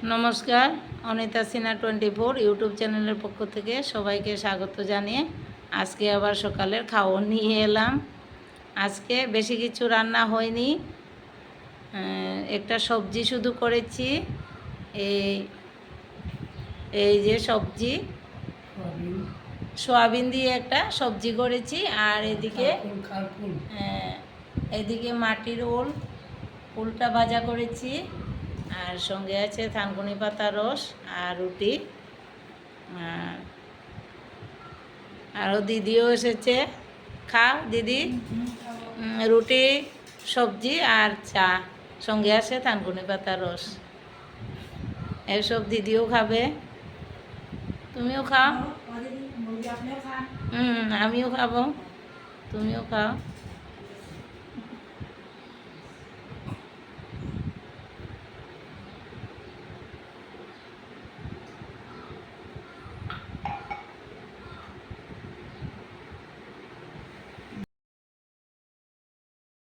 নমস্কার, অনিতা সিনহা 24 ইউটিউব চ্যানেলের পক্ষ থেকে সবাইকে স্বাগত জানিয়ে আজকে আবার সকালের খাওয়া নিয়ে এলাম। আজকে বেশি কিছু রান্না হয়নি, একটা সবজি শুধু করেছি। এই এই যে সবজি, সোয়াবিন দিয়ে একটা সবজি করেছি। আর এদিকে মাটির উলটা ভাজা করেছি, আর সঙ্গে আছে থানকুনি পাতা রস আর রুটি। আরও দিদিও এসেছে। খাও দিদি, রুটি সবজি আর চা, সঙ্গে আছে থানকুনি পাতা রস। এসব দিদিও খাবে, তুমিও খাও। আমিও খাবো, তুমিও খাও।